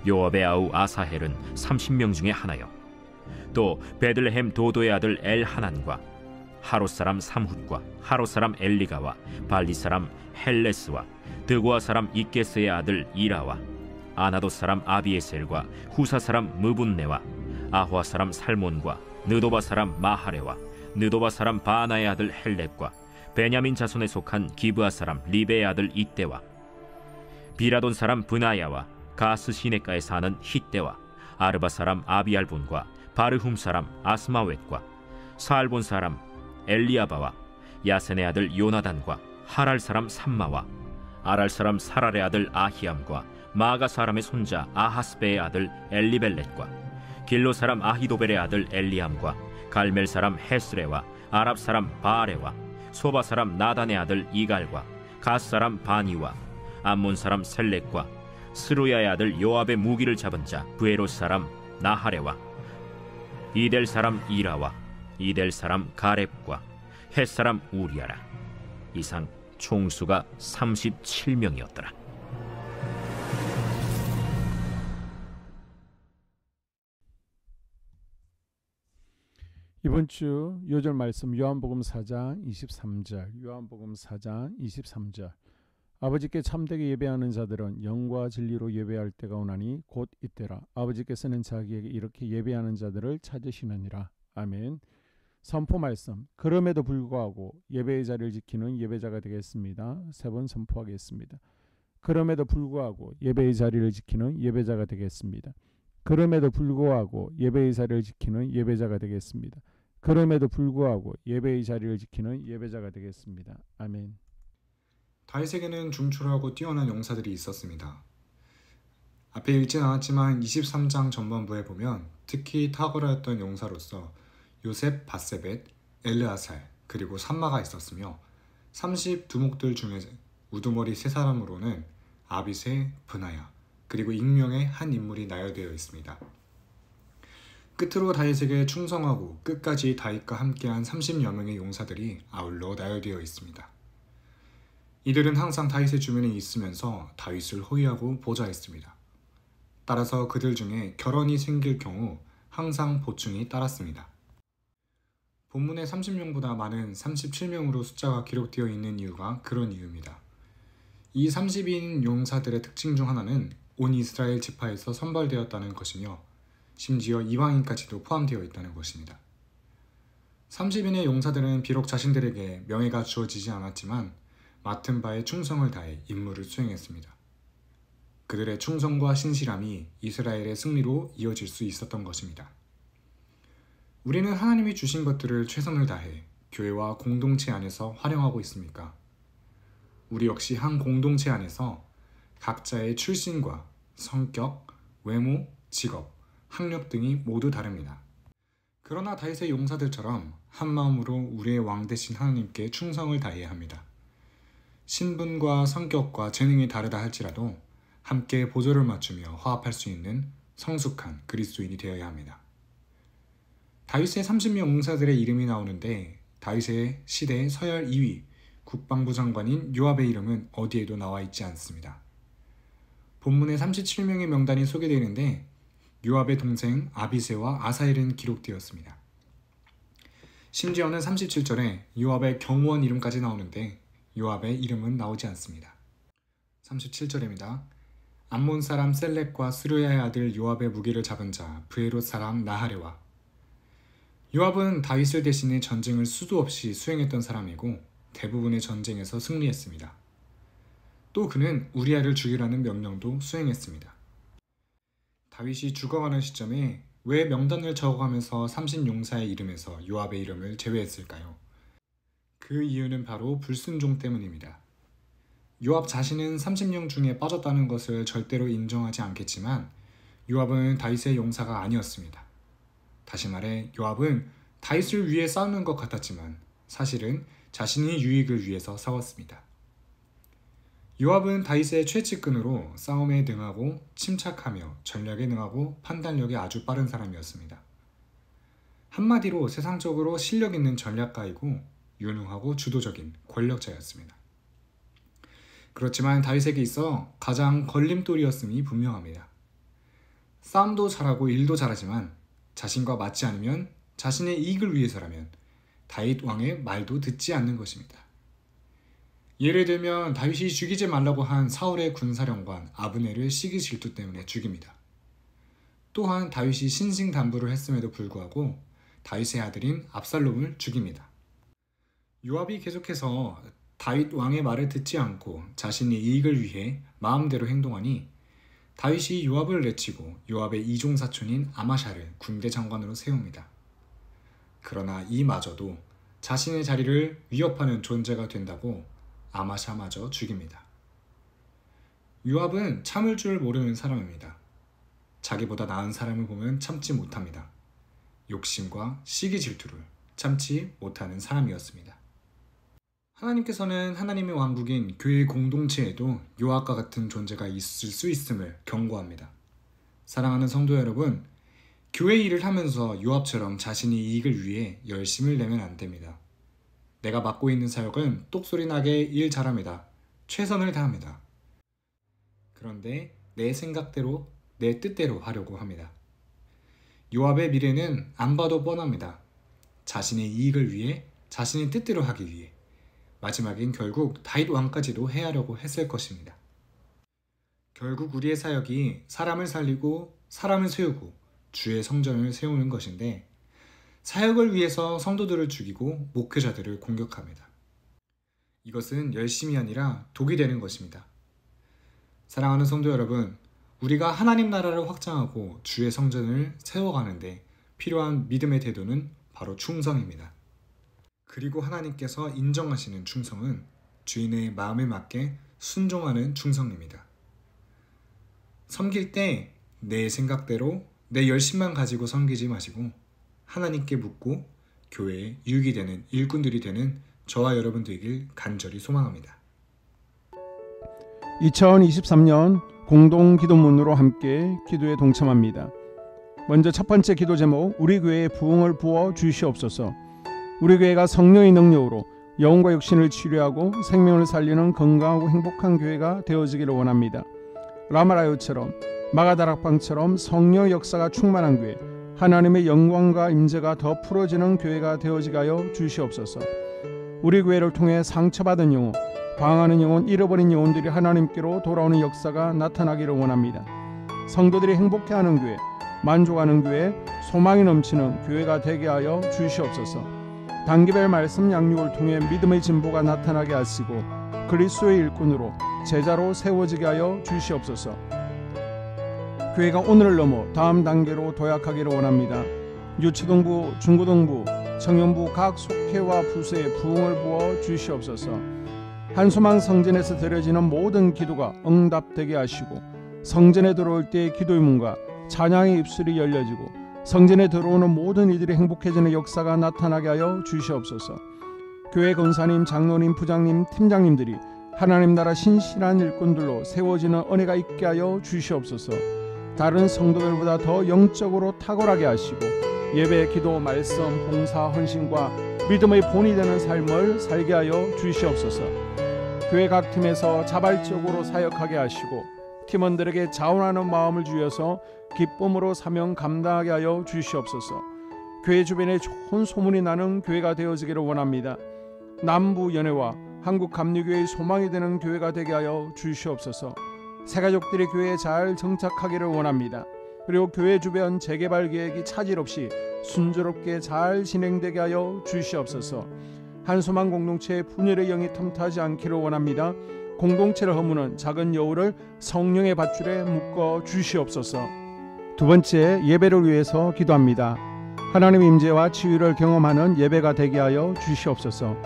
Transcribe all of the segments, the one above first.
요압의 아우 아사헬은 30명 중에 하나요. 또 베들레헴 도도의 아들 엘하난과 하롯 사람 삼훗과 하롯 사람 엘리가와 발리 사람 헬레스와 드고아 사람 이게스의 아들 이라와 아나돗 사람 아비에셀과 후사 사람 무분네와 아호아 사람 살몬과 느도바 사람 마하레와 느도바 사람 바나의 아들 헬렙과 베냐민 자손에 속한 기브아 사람 리베의 아들 이때와 비라돈 사람 브나야와 가스 시네가에 사는 hit대와 아르바 사람 아비알본과 바르훔 사람 아스마웻과 사알본 사람 엘리아바와 야센의 아들 요나단과 하랄 사람 삼마와 아랄 사람 사랄의 아들 아히암과 마가 사람의 손자 아하스베의 아들 엘리벨렛과 길로 사람 아히도벨의 아들 엘리암과 갈멜 사람 헤스레와 아랍 사람 바아레와 소바 사람 나단의 아들 이갈과 가스 사람 바니와 암몬 사람 셀렉과 스루야의 아들 요압의 무기를 잡은 자 브에롯 사람 나하레와 이델 사람 이라와 이델 사람 가렙과 헷 사람 우리아라. 이상 총수가 37명이었더라. 이번 주 요절 말씀 요한복음 4장 23절, 요한복음 4장 23절. 아버지께 참되게 예배하는 자들은 영과 진리로 예배할 때가 오나니 곧 이때라. 아버지께서는 자기에게 이렇게 예배하는 자들을 찾으시느니라. 아멘. 선포 말씀. 그럼에도 불구하고 예배의 자리를 지키는 예배자가 되겠습니다. 세 번 선포하겠습니다. 그럼에도 불구하고 예배의 자리를 지키는 예배자가 되겠습니다. 그럼에도 불구하고 예배의 자리를 지키는 예배자가 되겠습니다. 그럼에도 불구하고 예배의 자리를 지키는 예배자가 되겠습니다. 아멘. 다윗에게는 중출하고 뛰어난 용사들이 있었습니다. 앞에 읽진 않았지만 23장 전반부에 보면 특히 탁월했던 용사로서 요셉 바세벳, 엘르아살, 그리고 삼마가 있었으며 32목들 중에 우두머리 세 사람으로는 아비세, 브나야, 그리고 익명의 한 인물이 나열되어 있습니다. 끝으로 다윗에게 충성하고 끝까지 다윗과 함께한 30여 명의 용사들이 아울러 나열되어 있습니다. 이들은 항상 다윗의 주변에 있으면서 다윗을 호위하고 보좌했습니다. 따라서 그들 중에 결혼이 생길 경우 항상 보충이 따랐습니다. 본문의 30명보다 많은 37명으로 숫자가 기록되어 있는 이유가 그런 이유입니다. 이 30인 용사들의 특징 중 하나는 온 이스라엘 지파에서 선발되었다는 것이며 심지어 이방인까지도 포함되어 있다는 것입니다. 30인의 용사들은 비록 자신들에게 명예가 주어지지 않았지만 맡은 바에 충성을 다해 임무를 수행했습니다. 그들의 충성과 신실함이 이스라엘의 승리로 이어질 수 있었던 것입니다. 우리는 하나님이 주신 것들을 최선을 다해 교회와 공동체 안에서 활용하고 있습니까? 우리 역시 한 공동체 안에서 각자의 출신과 성격, 외모, 직업, 학력 등이 모두 다릅니다. 그러나 다윗의 용사들처럼 한마음으로 우리의 왕 되신 하나님께 충성을 다해야 합니다. 신분과 성격과 재능이 다르다 할지라도 함께 보조를 맞추며 화합할 수 있는 성숙한 그리스도인이 되어야 합니다. 다윗의 30명 용사들의 이름이 나오는데 다윗의 시대 서열 2위 국방부 장관인 요압의 이름은 어디에도 나와 있지 않습니다. 본문에 37명의 명단이 소개되어 있는데 요압의 동생 아비새와 아사헬은 기록되었습니다. 심지어는 37절에 요압의 경호원 이름까지 나오는데 요압의 이름은 나오지 않습니다. 37절입니다. 암몬 사람 셀렉과 스루야의 아들 요압의 무기를 잡은 자 브에롯 사람 나하레와. 요압은 다윗을 대신해 전쟁을 수도 없이 수행했던 사람이고 대부분의 전쟁에서 승리했습니다. 또 그는 우리아를 죽이라는 명령도 수행했습니다. 다윗이 죽어가는 시점에 왜 명단을 적어가면서 30용사의 이름에서 요압의 이름을 제외했을까요? 그 이유는 바로 불순종 때문입니다. 요압 자신은 30명 중에 빠졌다는 것을 절대로 인정하지 않겠지만 요압은 다윗의 용사가 아니었습니다. 다시 말해 요압은 다윗을 위해 싸우는 것 같았지만 사실은 자신의 유익을 위해서 싸웠습니다. 요압은 다윗의 최측근으로 싸움에 능하고 침착하며 전략에 능하고 판단력이 아주 빠른 사람이었습니다. 한마디로 세상적으로 실력 있는 전략가이고 유능하고 주도적인 권력자였습니다. 그렇지만 다윗에게 있어 가장 걸림돌이었음이 분명합니다. 싸움도 잘하고 일도 잘하지만 자신과 맞지 않으면 자신의 이익을 위해서라면 다윗 왕의 말도 듣지 않는 것입니다. 예를 들면 다윗이 죽이지 말라고 한 사울의 군사령관 아브넬을 시기 질투 때문에 죽입니다. 또한 다윗이 신신당부를 했음에도 불구하고 다윗의 아들인 압살롬을 죽입니다. 요압이 계속해서 다윗 왕의 말을 듣지 않고 자신의 이익을 위해 마음대로 행동하니 다윗이 요압을 내치고 요압의 이종 사촌인 아마샤를 군대 장관으로 세웁니다. 그러나 이마저도 자신의 자리를 위협하는 존재가 된다고 아마샤마저 죽입니다. 요압은 참을 줄 모르는 사람입니다. 자기보다 나은 사람을 보면 참지 못합니다. 욕심과 시기 질투를 참지 못하는 사람이었습니다. 하나님께서는 하나님의 왕국인 교회 공동체에도 요압과 같은 존재가 있을 수 있음을 경고합니다. 사랑하는 성도 여러분, 교회 일을 하면서 요압처럼 자신의 이익을 위해 열심을 내면 안 됩니다. 내가 맡고 있는 사역은 똑소리 나게 일 잘합니다. 최선을 다합니다. 그런데 내 생각대로, 내 뜻대로 하려고 합니다. 요압의 미래는 안 봐도 뻔합니다. 자신의 이익을 위해, 자신의 뜻대로 하기 위해 마지막엔 결국 다윗 왕까지도 해하려고 했을 것입니다. 결국 우리의 사역이 사람을 살리고 사람을 세우고 주의 성전을 세우는 것인데 사역을 위해서 성도들을 죽이고 목회자들을 공격합니다. 이것은 열심이 아니라 독이 되는 것입니다. 사랑하는 성도 여러분, 우리가 하나님 나라를 확장하고 주의 성전을 세워가는데 필요한 믿음의 태도는 바로 충성입니다. 그리고 하나님께서 인정하시는 충성은 주인의 마음에 맞게 순종하는 충성입니다. 섬길 때 내 생각대로 내 열심만 가지고 섬기지 마시고 하나님께 묻고 교회에 유익이 되는 일꾼들이 되는 저와 여러분 되길 간절히 소망합니다. 2023년 공동 기도문으로 함께 기도에 동참합니다. 먼저 첫 번째 기도 제목, 우리 교회에 부흥을 부어 주시옵소서. 우리 교회가 성령의 능력으로 영혼과 육신을 치료하고 생명을 살리는 건강하고 행복한 교회가 되어지기를 원합니다. 라마라요처럼 마가다락방처럼 성령 역사가 충만한 교회, 하나님의 영광과 임재가 더 풀어지는 교회가 되어지게 하여 주시옵소서. 우리 교회를 통해 상처받은 영혼, 방황하는 영혼, 잃어버린 영혼들이 하나님께로 돌아오는 역사가 나타나기를 원합니다. 성도들이 행복해하는 교회, 만족하는 교회, 소망이 넘치는 교회가 되게 하여 주시옵소서. 단기별 말씀 양육을 통해 믿음의 진보가 나타나게 하시고 그리스도의 일꾼으로 제자로 세워지게 하여 주시옵소서. 교회가 오늘을 넘어 다음 단계로 도약하기를 원합니다. 유초등부, 중고등부, 청년부 각 속회와 부서에 부흥을 부어 주시옵소서. 한소망 성전에서 드려지는 모든 기도가 응답되게 하시고 성전에 들어올 때의 기도의 문과 찬양의 입술이 열려지고 성전에 들어오는 모든 이들이 행복해지는 역사가 나타나게 하여 주시옵소서. 교회 권사님, 장로님, 부장님, 팀장님들이 하나님 나라 신실한 일꾼들로 세워지는 은혜가 있게 하여 주시옵소서. 다른 성도들보다 더 영적으로 탁월하게 하시고 예배, 기도, 말씀, 봉사, 헌신과 믿음의 본이 되는 삶을 살게 하여 주시옵소서. 교회 각 팀에서 자발적으로 사역하게 하시고 팀원들에게 자원하는 마음을 주셔서 기쁨으로 사명 감당하게 하여 주시옵소서. 교회 주변에 좋은 소문이 나는 교회가 되어지기를 원합니다. 남부 연회와 한국 감리교회의 소망이 되는 교회가 되게 하여 주시옵소서. 새가족들이 교회에 잘 정착하기를 원합니다. 그리고 교회 주변 재개발 계획이 차질 없이 순조롭게 잘 진행되게 하여 주시옵소서. 한소망 공동체의 분열의 영이 틈타지 않기를 원합니다. 공동체를 허무는 작은 여우를 성령의 밧줄에 묶어 주시옵소서. 두 번째, 예배를 위해서 기도합니다. 하나님 임재와 치유를 경험하는 예배가 되게 하여 주시옵소서.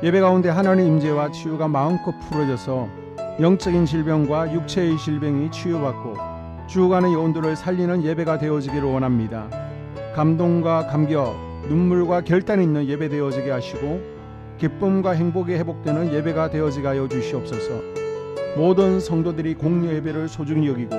예배 가운데 하나님 임재와 치유가 마음껏 풀어져서 영적인 질병과 육체의 질병이 치유받고 죽어가는 영혼들을 살리는 예배가 되어지기를 원합니다. 감동과 감격, 눈물과 결단이 있는 예배 되어지게 하시고 기쁨과 행복이 회복되는 예배가 되어지게 하여 주시옵소서. 모든 성도들이 공유 예배를 소중히 여기고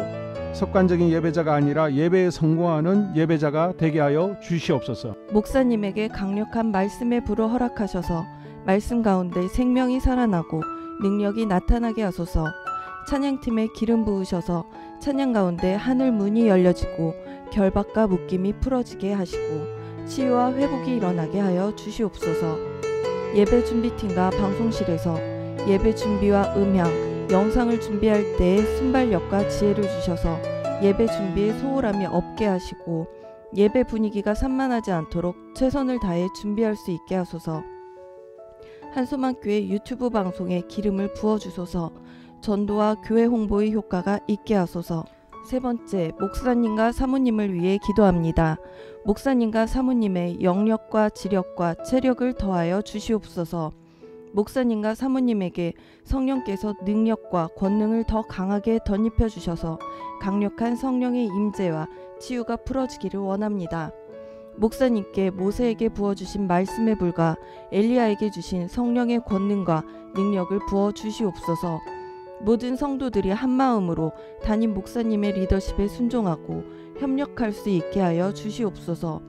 습관적인 예배자가 아니라 예배에 성공하는 예배자가 되게 하여 주시옵소서. 목사님에게 강력한 말씀의 불을 허락하셔서 말씀 가운데 생명이 살아나고 능력이 나타나게 하소서. 찬양팀에 기름 부으셔서 찬양 가운데 하늘 문이 열려지고 결박과 묶임이 풀어지게 하시고 치유와 회복이 일어나게 하여 주시옵소서. 예배 준비팀과 방송실에서 예배 준비와 음향, 영상을 준비할 때에 순발력과 지혜를 주셔서 예배 준비에 소홀함이 없게 하시고 예배 분위기가 산만하지 않도록 최선을 다해 준비할 수 있게 하소서. 한소망교회 유튜브 방송에 기름을 부어주소서. 전도와 교회 홍보의 효과가 있게 하소서. 세 번째, 목사님과 사모님을 위해 기도합니다. 목사님과 사모님의 영력과 지력과 체력을 더하여 주시옵소서. 목사님과 사모님에게 성령께서 능력과 권능을 더 강하게 덧입혀 주셔서 강력한 성령의 임재와 치유가 풀어지기를 원합니다. 목사님께 모세에게 부어주신 말씀의 불과 엘리야에게 주신 성령의 권능과 능력을 부어 주시옵소서. 모든 성도들이 한마음으로 담임 목사님의 리더십에 순종하고 협력할 수 있게 하여 주시옵소서.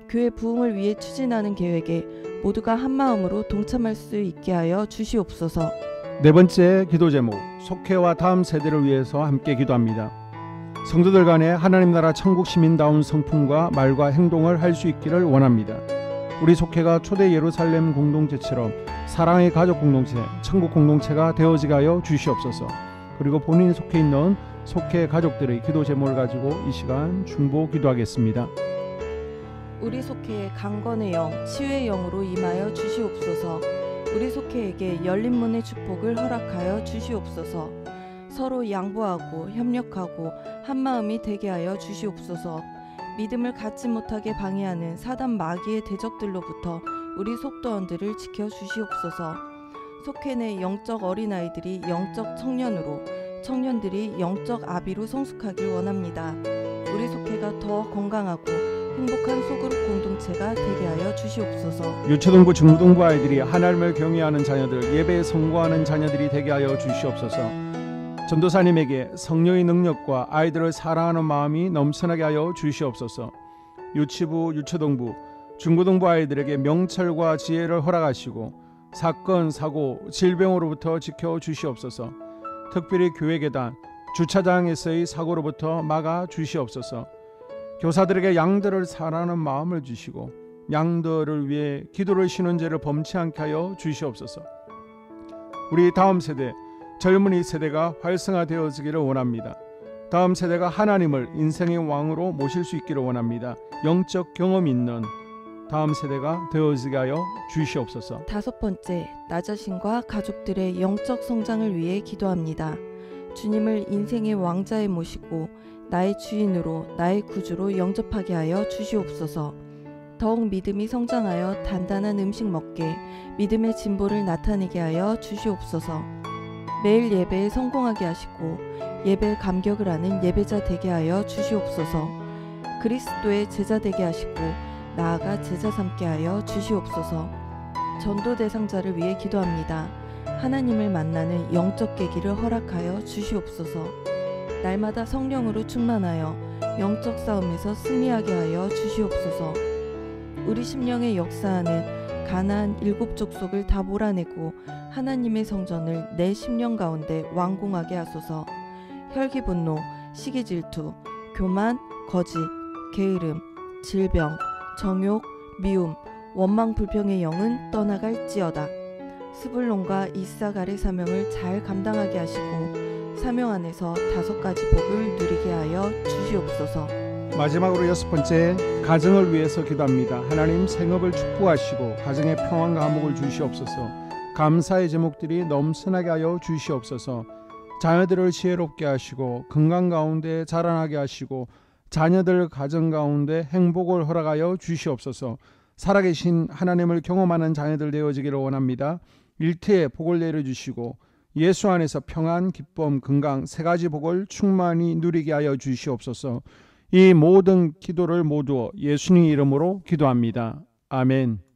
교회 부흥을 위해 추진하는 계획에 모두가 한마음으로 동참할 수 있게 하여 주시옵소서. 네 번째 기도 제목, 속회와 다음 세대를 위해서 함께 기도합니다. 성도들 간에 하나님 나라 천국 시민다운 성품과 말과 행동을 할 수 있기를 원합니다. 우리 속회가 초대 예루살렘 공동체처럼 사랑의 가족 공동체, 천국 공동체가 되어지게 하여 주시옵소서. 그리고 본인이 속해 있는 속회 가족들의 기도 제목을 가지고 이 시간 중보 기도하겠습니다. 우리 속회에 강건의 영, 치유의 영으로 임하여 주시옵소서. 우리 속회에게 열린 문의 축복을 허락하여 주시옵소서. 서로 양보하고 협력하고 한마음이 되게 하여 주시옵소서. 믿음을 갖지 못하게 방해하는 사단 마귀의 대적들로부터 우리 속도원들을 지켜주시옵소서. 속회 내 영적 어린아이들이 영적 청년으로, 청년들이 영적 아비로 성숙하길 원합니다. 우리 속회가 더 건강하고 행복한 소그룹 공동체가 되게 하여 주시옵소서. 유초등부 중고등부 아이들이 하나님을 경외하는 자녀들, 예배에 성공하는 자녀들이 되게 하여 주시옵소서. 전도사님에게 성령의 능력과 아이들을 사랑하는 마음이 넘쳐나게 하여 주시옵소서. 유치부, 유초등부, 중고등부 아이들에게 명철과 지혜를 허락하시고 사건, 사고, 질병으로부터 지켜주시옵소서. 특별히 교회계단, 주차장에서의 사고로부터 막아 주시옵소서. 교사들에게 양들을 사랑하는 마음을 주시고 양들을 위해 기도를 쉬는 죄를 범치 않게 하여 주시옵소서. 우리 다음 세대, 젊은이 세대가 활성화되어지기를 원합니다. 다음 세대가 하나님을 인생의 왕으로 모실 수 있기를 원합니다. 영적 경험이 있는 다음 세대가 되어지게 하여 주시옵소서. 다섯 번째, 나 자신과 가족들의 영적 성장을 위해 기도합니다. 주님을 인생의 왕자에 모시고 나의 주인으로, 나의 구주로 영접하게 하여 주시옵소서. 더욱 믿음이 성장하여 단단한 음식 먹게, 믿음의 진보를 나타내게 하여 주시옵소서. 매일 예배에 성공하게 하시고 예배에 감격을 하는 예배자 되게 하여 주시옵소서. 그리스도의 제자 되게 하시고 나아가 제자 삼게 하여 주시옵소서. 전도 대상자를 위해 기도합니다. 하나님을 만나는 영적 계기를 허락하여 주시옵소서. 날마다 성령으로 충만하여 영적 싸움에서 승리하게 하여 주시옵소서. 우리 심령에 역사하는 가나안 7 족속을 다 몰아내고 하나님의 성전을 내 심령 가운데 완공하게 하소서. 혈기 분노, 시기 질투, 교만, 거짓, 게으름, 질병, 정욕, 미움, 원망 불평의 영은 떠나갈지어다. 스불론과 이사갈의 사명을 잘 감당하게 하시고 사명 안에서 5가지 복을 누리게 하여 주시옵소서. 마지막으로 6번째, 가정을 위해서 기도합니다. 하나님 생업을 축복하시고 가정에 평안과 화목을 주시옵소서. 감사의 제목들이 넘쳐나게 하여 주시옵소서. 자녀들을 지혜롭게 하시고 건강 가운데 자라나게 하시고 자녀들 가정 가운데 행복을 허락하여 주시옵소서. 살아계신 하나님을 경험하는 자녀들 되어지기를 원합니다. 일터에 복을 내려주시고 예수 안에서 평안, 기쁨, 건강 3가지 복을 충만히 누리게 하여 주시옵소서. 이 모든 기도를 모두 예수님 이름으로 기도합니다. 아멘.